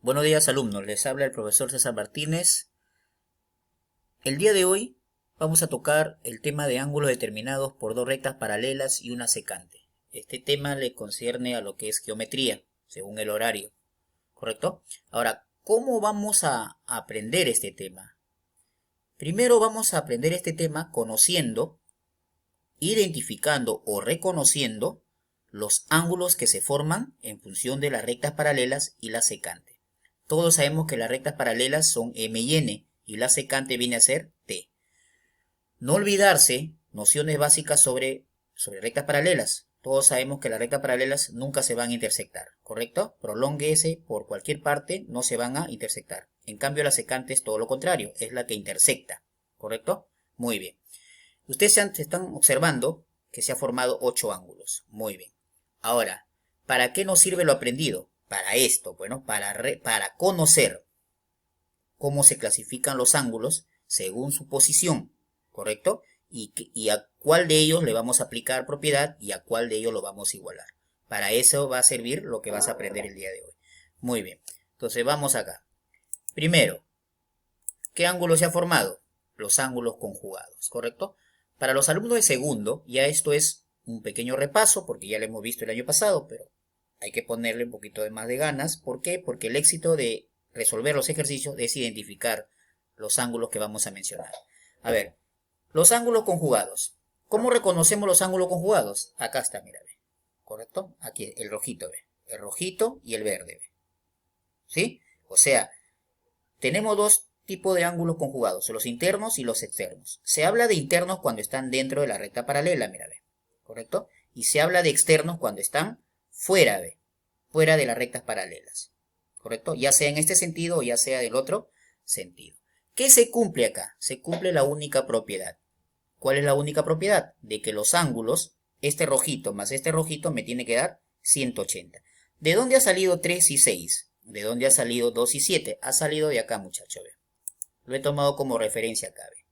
Buenos días, alumnos. Les habla el profesor César Martínez. El día de hoy vamos a tocar el tema de ángulos determinados por dos rectas paralelas y una secante. Este tema le concierne a lo que es geometría, según el horario, ¿correcto? Ahora, ¿cómo vamos a aprender este tema? Primero vamos a aprender este tema conociendo, identificando o reconociendo los ángulos que se forman en función de las rectas paralelas y la secante. Todos sabemos que las rectas paralelas son M y N y la secante viene a ser T. No olvidarse nociones básicas sobre rectas paralelas. Todos sabemos que las rectas paralelas nunca se van a intersectar, ¿correcto? Prolónguese por cualquier parte, no se van a intersectar. En cambio, la secante es todo lo contrario, es la que intersecta, ¿correcto? Muy bien. Ustedes se están observando que se ha formado 8 ángulos. Muy bien. Ahora, ¿para qué nos sirve lo aprendido? Para esto, bueno, para conocer cómo se clasifican los ángulos según su posición, ¿correcto? Y a cuál de ellos le vamos a aplicar propiedad y a cuál de ellos lo vamos a igualar. Para eso va a servir lo que vas a aprender el día de hoy. Muy bien. Entonces vamos acá. Primero, ¿qué ángulo se ha formado? Los ángulos conjugados, ¿correcto? Para los alumnos de segundo, ya esto es un pequeño repaso, porque ya lo hemos visto el año pasado, pero hay que ponerle un poquito de más de ganas. ¿Por qué? Porque el éxito de resolver los ejercicios es identificar los ángulos que vamos a mencionar. A ver, los ángulos conjugados. ¿Cómo reconocemos los ángulos conjugados? Acá está, mira, ve. ¿Correcto? Aquí el rojito, ve. El rojito y el verde, ve. ¿Sí? O sea, tenemos dos tipos de ángulos conjugados, los internos y los externos. Se habla de internos cuando están dentro de la recta paralela, mira, ve. ¿Correcto? Y se habla de externos cuando están fuera de las rectas paralelas, ¿correcto? Ya sea en este sentido o ya sea del otro sentido. ¿Qué se cumple acá? Se cumple la única propiedad. ¿Cuál es la única propiedad? De que los ángulos, este rojito más este rojito me tiene que dar 180. ¿De dónde ha salido 3 y 6? ¿De dónde ha salido 2 y 7? Ha salido de acá, muchacho, ve. Lo he tomado como referencia acá, ve.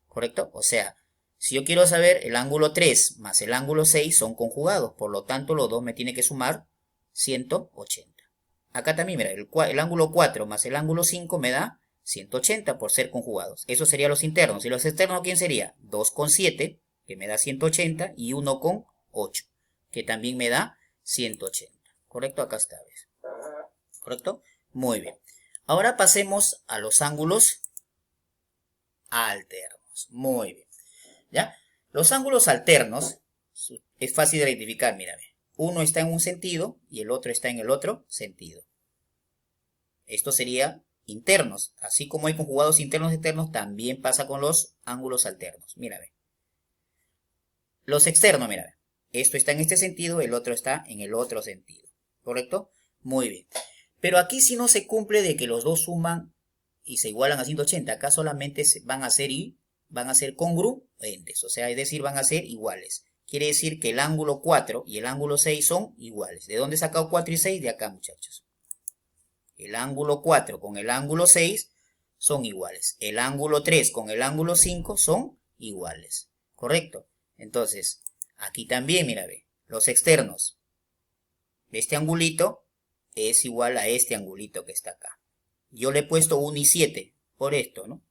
¿Correcto? O sea, si yo quiero saber el ángulo 3 más el ángulo 6 son conjugados, por lo tanto los dos me tienen que sumar 180. Acá también, mira, el ángulo 4 más el ángulo 5 me da 180 por ser conjugados. Eso serían los internos. ¿Y los externos quién sería? 2,7, que me da 180, y 1,8, que también me da 180. ¿Correcto? Acá está, ¿ves? ¿Correcto? Muy bien. Ahora pasemos a los ángulos alternos. Muy bien. ¿Ya? Los ángulos alternos es fácil de identificar, mírame. Uno está en un sentido y el otro está en el otro sentido. Esto sería internos. Así como hay conjugados internos y externos, también pasa con los ángulos alternos. Mírame. Los externos, mírame. Esto está en este sentido, el otro está en el otro sentido. ¿Correcto? Muy bien. Pero aquí sí no se cumple de que los dos suman y se igualan a 180. Acá solamente van a ser congruentes, o sea, es decir, van a ser iguales. Quiere decir que el ángulo 4 y el ángulo 6 son iguales. ¿De dónde he sacado 4 y 6? De acá, muchachos. El ángulo 4 con el ángulo 6 son iguales. El ángulo 3 con el ángulo 5 son iguales. ¿Correcto? Entonces, aquí también, mira, ve, los externos. Este angulito es igual a este angulito que está acá. Yo le he puesto 1 y 7 por esto, ¿no?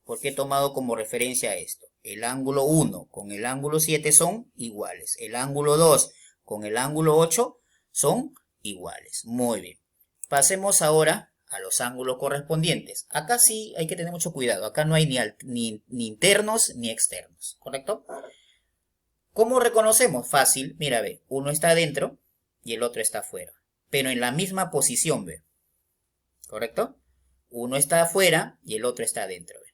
Porque he tomado como referencia esto. El ángulo 1 con el ángulo 7 son iguales. El ángulo 2 con el ángulo 8 son iguales. Muy bien. Pasemos ahora a los ángulos correspondientes. Acá sí hay que tener mucho cuidado. Acá no hay ni internos ni externos. ¿Correcto? ¿Cómo reconocemos? Fácil. Mira, ve. Uno está adentro y el otro está afuera. Pero en la misma posición, ve. ¿Correcto? Uno está afuera y el otro está adentro, ve.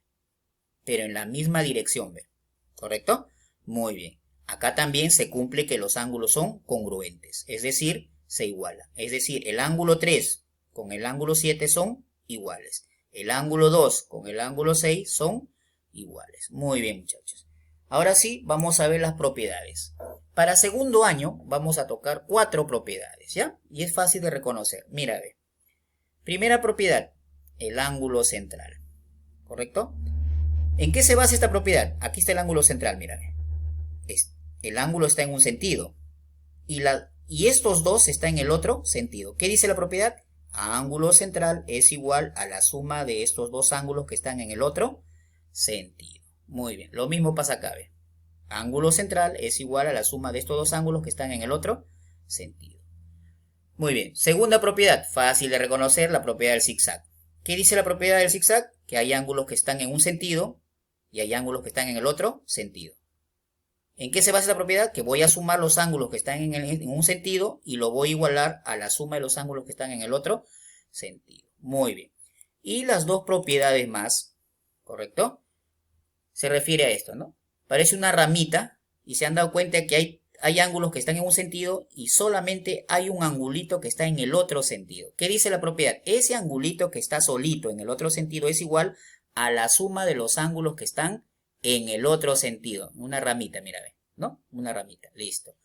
Pero en la misma dirección, ¿ve? ¿Correcto? Muy bien. Acá también se cumple que los ángulos son congruentes, es decir, se igualan. Es decir, el ángulo 3 con el ángulo 7 son iguales. El ángulo 2 con el ángulo 6 son iguales. Muy bien, muchachos. Ahora sí, vamos a ver las propiedades. Para segundo año vamos a tocar 4 propiedades, ¿ya? Y es fácil de reconocer. Mira, ve. Primera propiedad, el ángulo central. ¿Correcto? ¿En qué se basa esta propiedad? Aquí está el ángulo central, mírame. El ángulo está en un sentido. Y estos dos están en el otro sentido. ¿Qué dice la propiedad? ángulo central es igual a la suma de estos dos ángulos que están en el otro sentido. Muy bien, lo mismo pasa acá, ¿ve? Ángulo central es igual a la suma de estos dos ángulos que están en el otro sentido. Muy bien, segunda propiedad, fácil de reconocer, la propiedad del zigzag. ¿Qué dice la propiedad del zigzag? Que hay ángulos que están en un sentido y hay ángulos que están en el otro sentido. ¿En qué se basa la propiedad? Que voy a sumar los ángulos que están en un sentido y lo voy a igualar a la suma de los ángulos que están en el otro sentido. Muy bien. Y las dos propiedades más, ¿correcto? Se refiere a esto, ¿no? Parece una ramita y se han dado cuenta que hay ángulos que están en un sentido y solamente hay un angulito que está en el otro sentido. ¿Qué dice la propiedad? Ese angulito que está solito en el otro sentido es igual a la suma de los ángulos que están en el otro sentido. Una ramita, mira, ¿no? Una ramita, listo.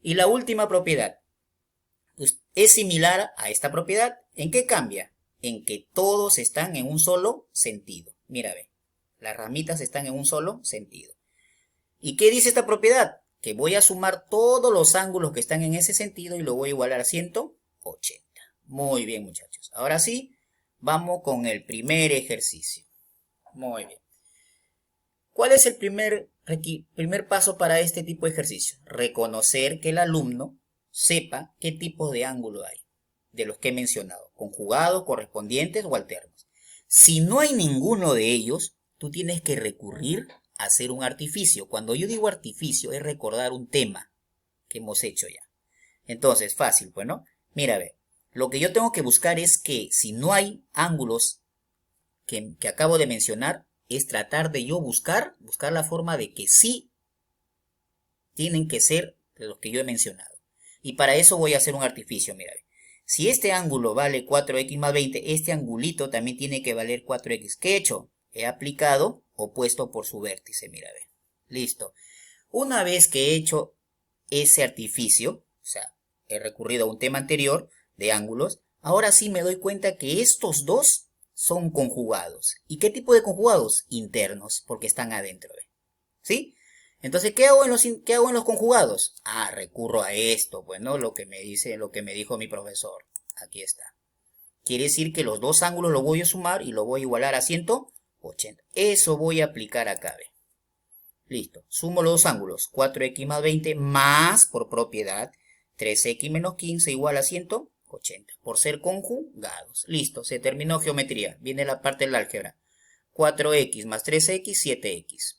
Y la última propiedad es similar a esta propiedad. ¿En qué cambia? En que todos están en un solo sentido. Mira, ve. Las ramitas están en un solo sentido. ¿Y qué dice esta propiedad? Que voy a sumar todos los ángulos que están en ese sentido y lo voy a igualar a 180. Muy bien, muchachos. Ahora sí, vamos con el primer ejercicio. Muy bien. ¿Cuál es el primer paso para este tipo de ejercicio? Reconocer que el alumno sepa qué tipo de ángulo hay, de los que he mencionado, conjugados, correspondientes o alternos. Si no hay ninguno de ellos, tú tienes que recurrir a hacer un artificio. Cuando yo digo artificio, es recordar un tema que hemos hecho ya. Entonces, fácil, pues, ¿no? Mira, a ver, lo que yo tengo que buscar es que si no hay ángulos que acabo de mencionar, es tratar de yo buscar la forma de que sí tienen que ser los que yo he mencionado. Y para eso voy a hacer un artificio, mira. Si este ángulo vale 4x más 20, este angulito también tiene que valer 4x. ¿Qué he hecho? He aplicado opuesto por su vértice, mira. Listo. Una vez que he hecho ese artificio, o sea, he recurrido a un tema anterior de ángulos, ahora sí me doy cuenta que estos dos son conjugados. ¿Y qué tipo de conjugados? Internos, porque están adentro. ¿Sí? Entonces, ¿qué hago en los conjugados? Ah, recurro a esto, bueno, lo que me dijo mi profesor. Aquí está. Quiere decir que los dos ángulos los voy a sumar y lo voy a igualar a 180. Eso voy a aplicar acá, ¿ve? Listo. Sumo los dos ángulos. 4x más 20 más, por propiedad, 3x menos 15 igual a 180. Por ser conjugados. Listo. Se terminó geometría. Viene la parte del álgebra. 4x más 3x, 7x.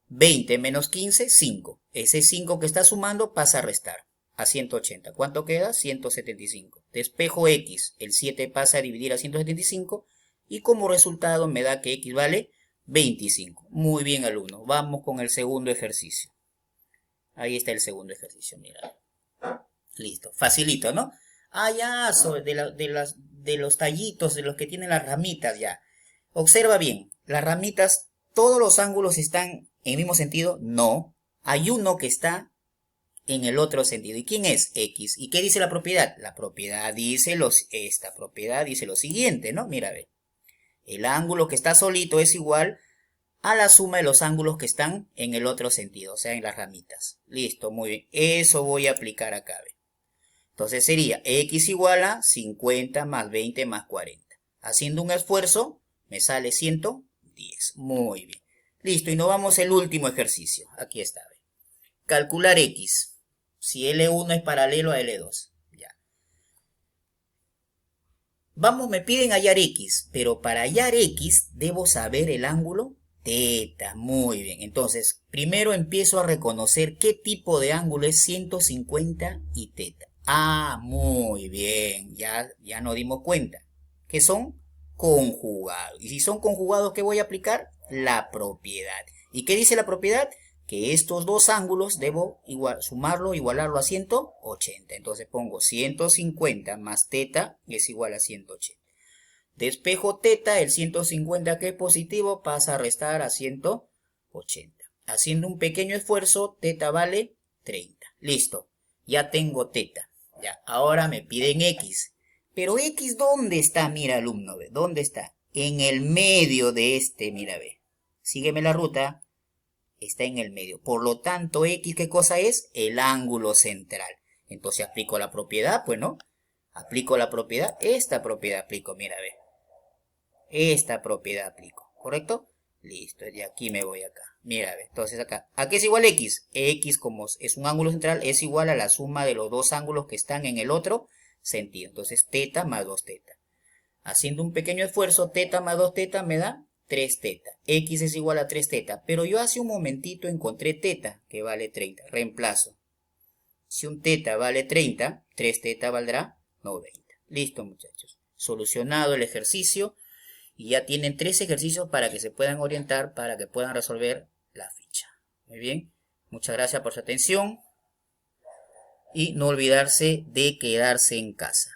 20 menos 15, 5. Ese 5 que está sumando pasa a restar a 180. ¿Cuánto queda? 175. Despejo x. El 7 pasa a dividir a 175. Y como resultado me da que x vale 25. Muy bien, alumno. Vamos con el segundo ejercicio. Ahí está el segundo ejercicio, mira. Listo. Facilito, ¿no? Ah, ya, de los tallitos, de los que tienen las ramitas, ya. Observa bien. Las ramitas, ¿todos los ángulos están en el mismo sentido? No. Hay uno que está en el otro sentido. ¿Y quién es? X. ¿Y qué dice la propiedad? La propiedad dice esta propiedad dice lo siguiente, ¿no? Mira, ve. El ángulo que está solito es igual a la suma de los ángulos que están en el otro sentido, o sea, en las ramitas. Listo, muy bien. Eso voy a aplicar acá, ve. Entonces sería x igual a 50 más 20 más 40. Haciendo un esfuerzo, me sale 110. Muy bien. Listo, y nos vamos al último ejercicio. Aquí está, ve. Calcular x. Si L1 es paralelo a L2. Ya. Vamos, me piden hallar x, pero para hallar x debo saber el ángulo teta. Muy bien, entonces primero empiezo a reconocer qué tipo de ángulo es 150 y teta. Ah, muy bien, ya nos dimos cuenta que son conjugados. Y si son conjugados, ¿qué voy a aplicar? La propiedad. ¿Y qué dice la propiedad? Que estos dos ángulos debo igualarlo a 180. Entonces pongo 150 más teta es igual a 180. Despejo teta, el 150 que es positivo pasa a restar a 180. Haciendo un pequeño esfuerzo, teta vale 30. Listo, ya tengo teta. Ya, ahora me piden x. Pero x, ¿dónde está? Mira, alumno, ve. ¿Dónde está? En el medio de este, mira, ve. Sígueme la ruta. Está en el medio. Por lo tanto, x, ¿qué cosa es? El ángulo central. Entonces aplico la propiedad, pues, ¿no? Aplico la propiedad, esta propiedad aplico, mira, ve. Esta propiedad aplico, ¿correcto? Listo, y aquí me voy acá. Mira, ve. Entonces acá, ¿a qué es igual x? X, como es un ángulo central, es igual a la suma de los dos ángulos que están en el otro sentido. Entonces, teta más 2 teta. Haciendo un pequeño esfuerzo, teta más 2 teta me da 3 teta. X es igual a 3 teta. Pero yo hace un momentito encontré teta, que vale 30. Reemplazo. Si un teta vale 30, 3 teta valdrá 90. Listo, muchachos. Solucionado el ejercicio. Y ya tienen 3 ejercicios para que se puedan orientar, para que puedan resolver la ficha. Muy bien. Muchas gracias por su atención. Y no olvidarse de quedarse en casa.